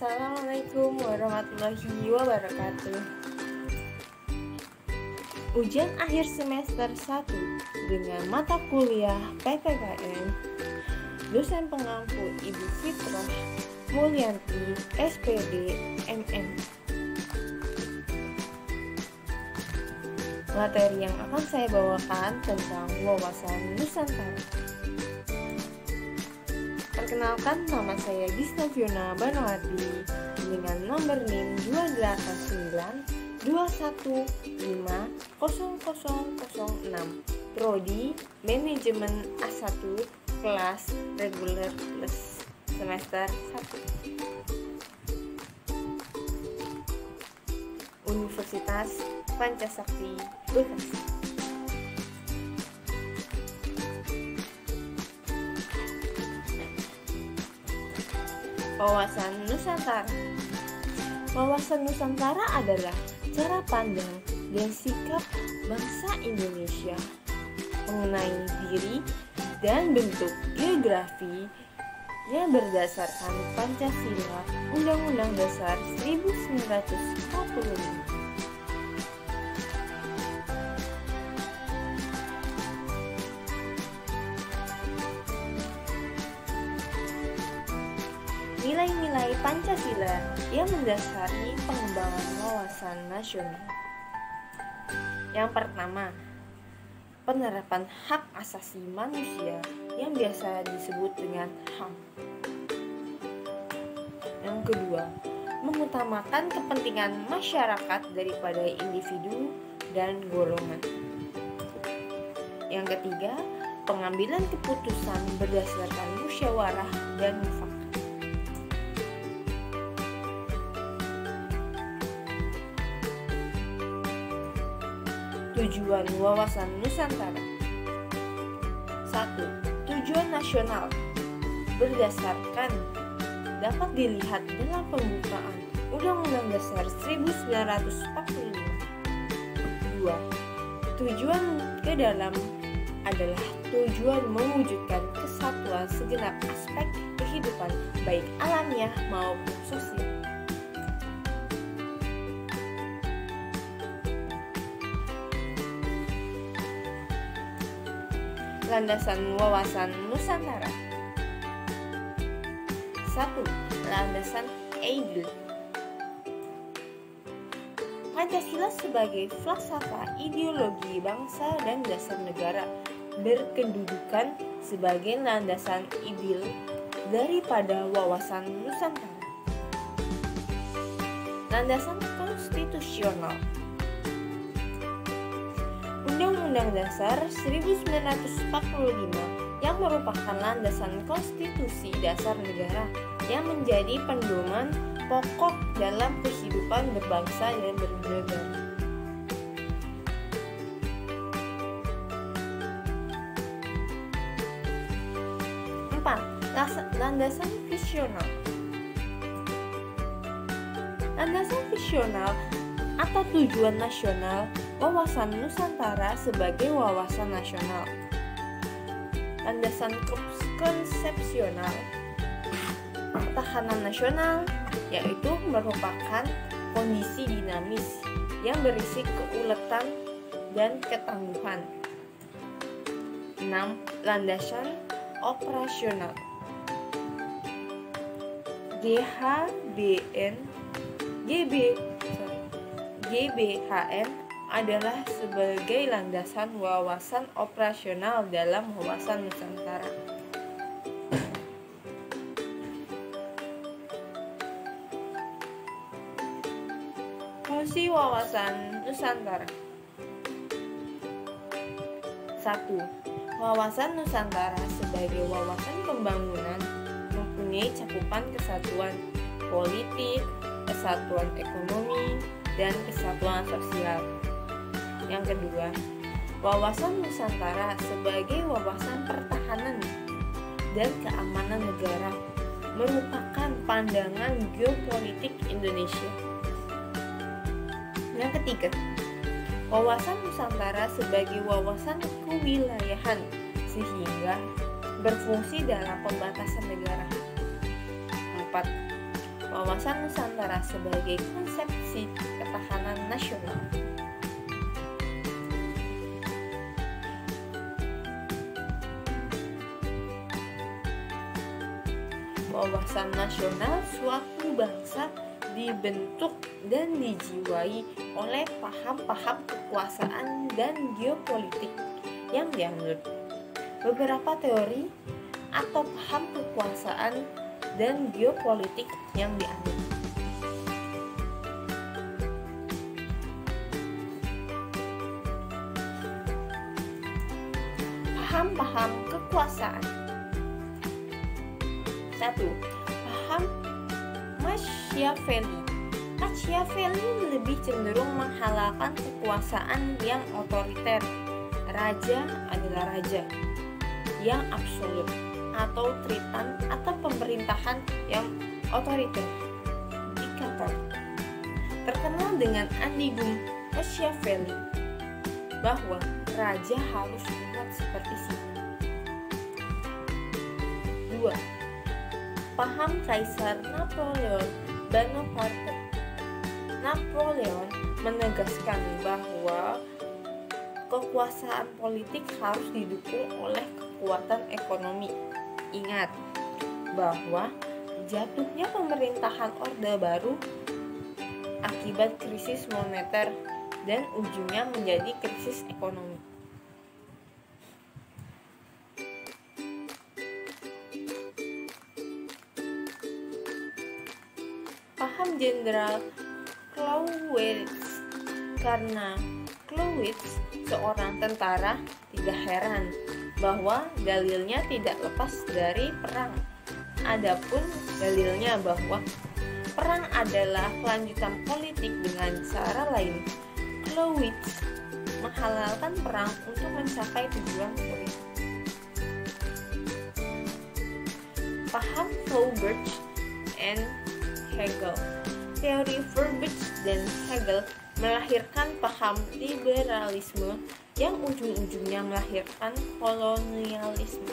Assalamualaikum warahmatullahi wabarakatuh. Ujian akhir semester 1 dengan mata kuliah PPKN. Dosen pengampu Ibu Fitrah Mulyanti, SPD, MM. Materi yang akan saya bawakan tentang wawasan Nusantara. Perkenalkan, nama saya Gisna Fiona Banawati dengan nomor NIM 28921500006, Prodi Manajemen A1, kelas reguler plus semester 1, Universitas Pancasakti Bekasi. Wawasan Nusantara. Wawasan Nusantara adalah cara pandang dan sikap bangsa Indonesia mengenai diri dan bentuk geografi yang berdasarkan Pancasila, Undang-Undang Dasar 1945. Nilai-nilai Pancasila yang mendasari pengembangan wawasan nasional. Yang pertama, penerapan hak asasi manusia yang biasa disebut dengan HAM. Yang kedua, mengutamakan kepentingan masyarakat daripada individu dan golongan. Yang ketiga, pengambilan keputusan berdasarkan musyawarah dan mufakat. Tujuan wawasan Nusantara. 1. Tujuan nasional berdasarkan dapat dilihat dalam pembukaan Undang-Undang Dasar 1945. 2. Tujuan ke dalam adalah tujuan mewujudkan kesatuan segenap aspek kehidupan baik alamiah maupun sosial. Landasan wawasan Nusantara. 1. Landasan EIGL. Pancasila sebagai falsafah ideologi bangsa dan dasar negara berkedudukan sebagai landasan ideal daripada wawasan Nusantara. Landasan konstitusional. Undang-Undang Dasar 1945 yang merupakan landasan konstitusi dasar negara yang menjadi pedoman pokok dalam kehidupan berbangsa dan bernegara. 4. Landasan visional. Landasan visional atau tujuan nasional wawasan Nusantara sebagai wawasan nasional. Landasan konsepsional. Pertahanan nasional yaitu merupakan kondisi dinamis yang berisi keuletan dan ketangguhan. 6. Landasan operasional. GBHN adalah sebagai landasan wawasan operasional dalam wawasan Nusantara. Fungsi wawasan Nusantara. 1. Wawasan Nusantara sebagai wawasan pembangunan mempunyai cakupan kesatuan politik, kesatuan ekonomi, dan kesatuan sosial. Yang kedua, wawasan Nusantara sebagai wawasan pertahanan dan keamanan negara merupakan pandangan geopolitik Indonesia. Yang ketiga, wawasan Nusantara sebagai wawasan kewilayahan sehingga berfungsi dalam pembatasan negara. 4. wawasan Nusantara sebagai konsepsi ketahanan nasional. Wawasan nasional suatu bangsa dibentuk dan dijiwai oleh paham-paham kekuasaan dan geopolitik yang dianut. Beberapa teori atau paham kekuasaan dan geopolitik yang dianut. Paham-paham kekuasaan. 1. Paham Machiavelli. Machiavelli lebih cenderung menghalalkan kekuasaan yang otoriter. Raja adalah raja yang absolut, atau tritan atau pemerintahan yang otoriter, diktator. Terkenal dengan ambigu Machiavelli bahwa raja harus kuat seperti singa. 2. Paham Kaisar Napoleon Bonaparte. Napoleon menegaskan bahwa kekuasaan politik harus didukung oleh kekuatan ekonomi. Ingat bahwa jatuhnya pemerintahan Orde Baru akibat krisis moneter dan ujungnya menjadi krisis ekonomi. Paham Jenderal Clausewitz. Karena Clausewitz seorang tentara, tidak heran bahwa dalilnya tidak lepas dari perang. Adapun dalilnya bahwa perang adalah kelanjutan politik dengan cara lain, Clausewitz menghalalkan perang untuk mencapai tujuan politik. Paham Froebach and Hegel. Teori Froebach dan Hegel melahirkan paham liberalisme yang ujung-ujungnya melahirkan kolonialisme.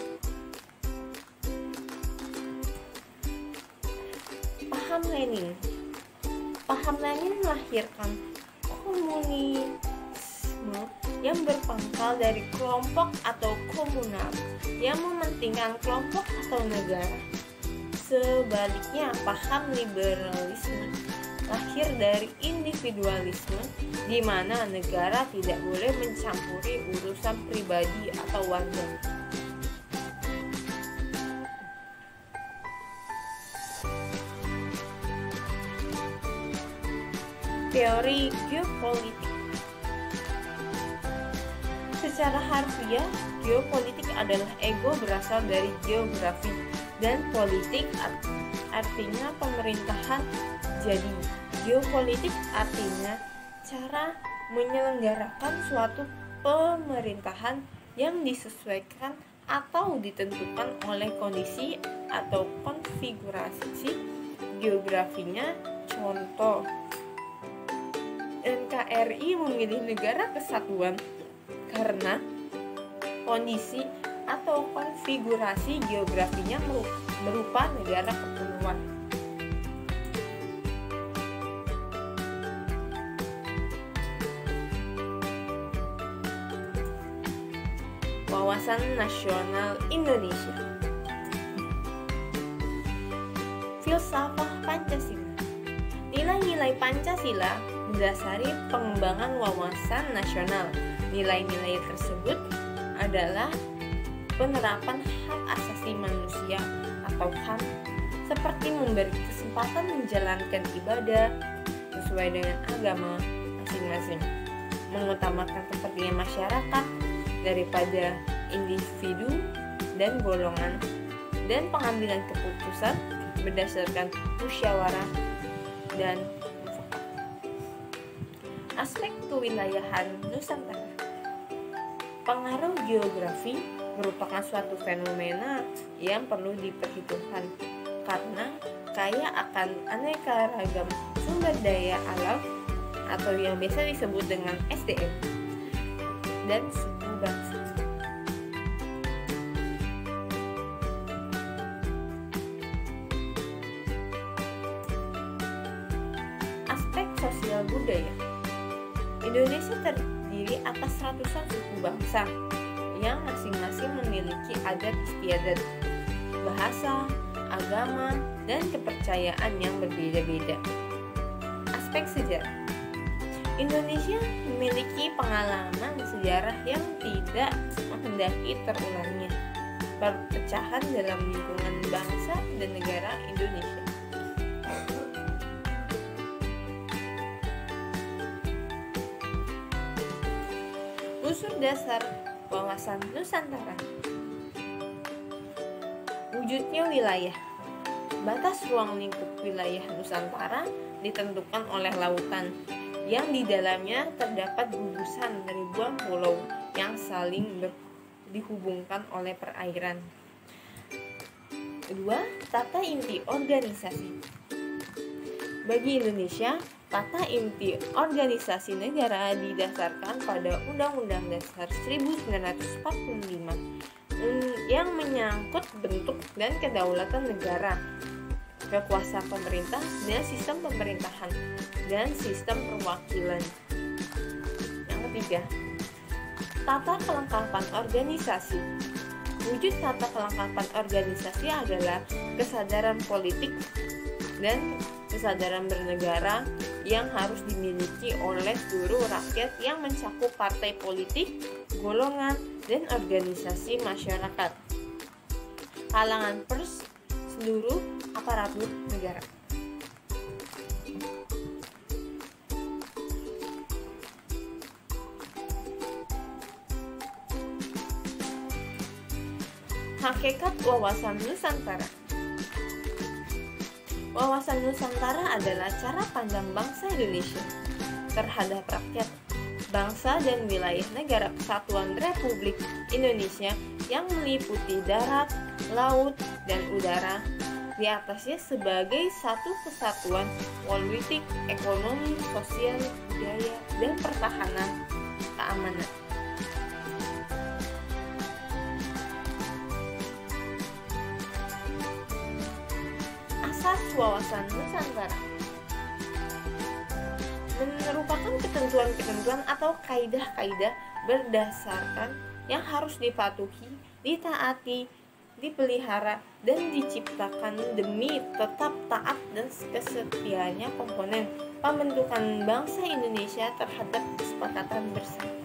Paham Lenin. Paham Lenin melahirkan komunisme yang berpangkal dari kelompok atau komunal yang mementingkan kelompok atau negara. Sebaliknya, paham liberalisme lahir dari individualisme, di mana negara tidak boleh mencampuri urusan pribadi atau warga. Teori geopolitik. Secara harfiah, geopolitik adalah ego berasal dari geografi, dan politik artinya pemerintahan. Jadi, geopolitik artinya cara menyelenggarakan suatu pemerintahan yang disesuaikan atau ditentukan oleh kondisi atau konfigurasi geografinya. Contoh, NKRI memilih negara kesatuan karena kondisi atau konfigurasi geografinya berupa negara kepulauan. Wawasan nasional Indonesia. Filsafat Pancasila. Nilai-nilai Pancasila mendasari pengembangan wawasan nasional. Nilai-nilai tersebut adalah penerapan hak asasi manusia atau HAM, seperti memberi kesempatan menjalankan ibadah sesuai dengan agama masing-masing, mengutamakan kepentingan masyarakat daripada individu dan golongan, dan pengambilan keputusan berdasarkan musyawarah dan mufakat. Aspek kewilayahan Nusantara. Pengaruh geografi merupakan suatu fenomena yang perlu diperhitungkan karena kaya akan aneka ragam sumber daya alam atau yang biasa disebut dengan SDM dan suku bangsa. budaya. Indonesia terdiri atas ratusan suku bangsa yang masing-masing memiliki adat istiadat, bahasa, agama, dan kepercayaan yang berbeda-beda. Aspek sejarah. Indonesia memiliki pengalaman sejarah yang tidak menghendaki terulangnya perpecahan dalam lingkungan bangsa dan negara Indonesia. Unsur dasar wawasan Nusantara. Wujudnya wilayah. Batas ruang lingkup wilayah Nusantara ditentukan oleh lautan, yang di dalamnya terdapat gugusan ribuan pulau yang saling dihubungkan oleh perairan. Kedua, tata inti organisasi. Bagi Indonesia, tata inti organisasi negara didasarkan pada Undang-Undang Dasar 1945 yang menyangkut bentuk dan kedaulatan negara, kekuasaan pemerintah dan sistem pemerintahan, dan sistem perwakilan. Yang ketiga, tata kelengkapan organisasi. Wujud tata kelengkapan organisasi adalah kesadaran politik dan kesadaran bernegara yang harus dimiliki oleh seluruh rakyat yang mencakup partai politik, golongan, dan organisasi masyarakat, kalangan pers, seluruh aparatur negara. Hakikat wawasan Nusantara. Wawasan Nusantara adalah cara pandang bangsa Indonesia terhadap rakyat, bangsa dan wilayah negara kesatuan Republik Indonesia yang meliputi darat, laut, dan udara, di atasnya sebagai satu kesatuan politik, ekonomi, sosial, budaya, dan pertahanan keamanan. Asas wawasan Nusantara merupakan ketentuan-ketentuan atau kaidah-kaidah berdasarkan yang harus dipatuhi, ditaati, dipelihara, dan diciptakan demi tetap taat dan kesetiaannya komponen pembentukan bangsa Indonesia terhadap kesepakatan bersama.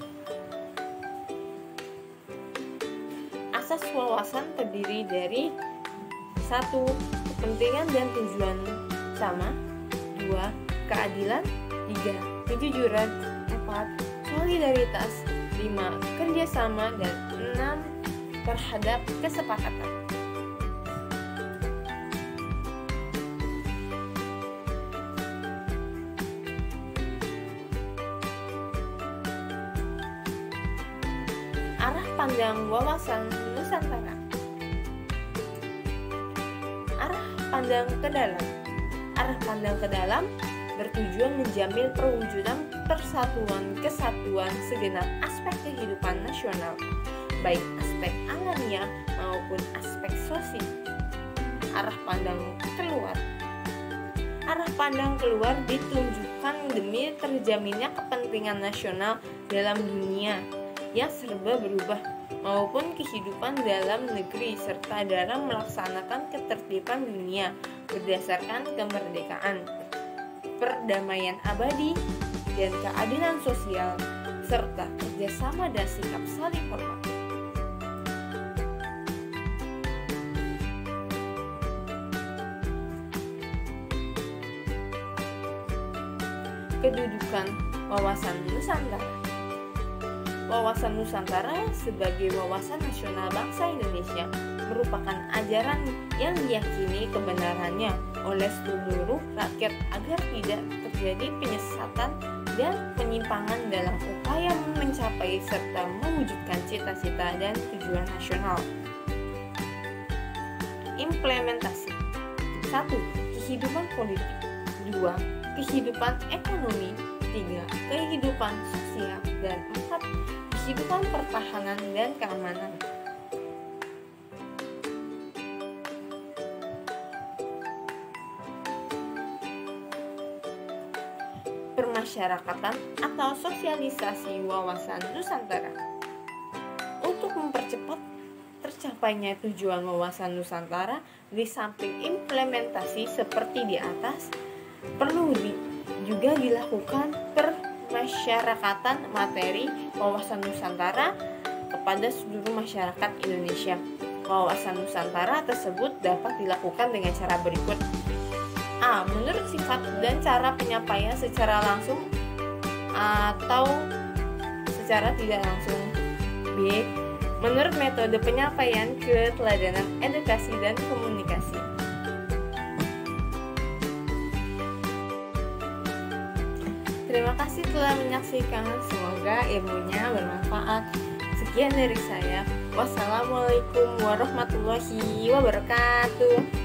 Asas wawasan terdiri dari 1. Kepentingan dan tujuan sama. 2. Keadilan. 3. Kejujuran. 4. Solidaritas. 5. Kerjasama. Dan 6. Terhadap kesepakatan. Arah pandang wawasan Nusantara. Arah pandang ke dalam. Arah pandang ke dalam bertujuan menjamin perwujudan persatuan kesatuan segenap aspek kehidupan nasional, baik aspek alamiah maupun aspek sosial. Arah pandang keluar. Arah pandang keluar ditunjukkan demi terjaminnya kepentingan nasional dalam dunia yang serba berubah maupun kehidupan dalam negeri serta dalam melaksanakan ketertiban dunia berdasarkan kemerdekaan, perdamaian abadi, dan keadilan sosial serta kerjasama dan sikap saling hormat. Kedudukan wawasan Nusantara. Wawasan Nusantara sebagai wawasan nasional bangsa Indonesia merupakan ajaran yang diyakini kebenarannya oleh seluruh rakyat agar tidak terjadi penyesatan dan penyimpangan dalam upaya mencapai serta mewujudkan cita-cita dan tujuan nasional. Implementasi. 1. Kehidupan politik. 2. Kehidupan ekonomi. 3. Kehidupan sosial. Dan 4. Kehidupan pertahanan dan keamanan. permasyarakatan atau sosialisasi wawasan Nusantara. Untuk mempercepat tercapainya tujuan wawasan Nusantara, di samping implementasi seperti di atas, perlu juga dilakukan permasyarakatan materi wawasan Nusantara kepada seluruh masyarakat Indonesia. Wawasan Nusantara tersebut dapat dilakukan dengan cara berikut. A. Menurut sifat dan cara penyampaian secara langsung atau secara tidak langsung. B. Menurut metode penyampaian keteladanan edukasi dan komunikasi. Terima kasih telah menyaksikan, semoga ilmunya bermanfaat. Sekian dari saya. Wassalamualaikum warahmatullahi wabarakatuh.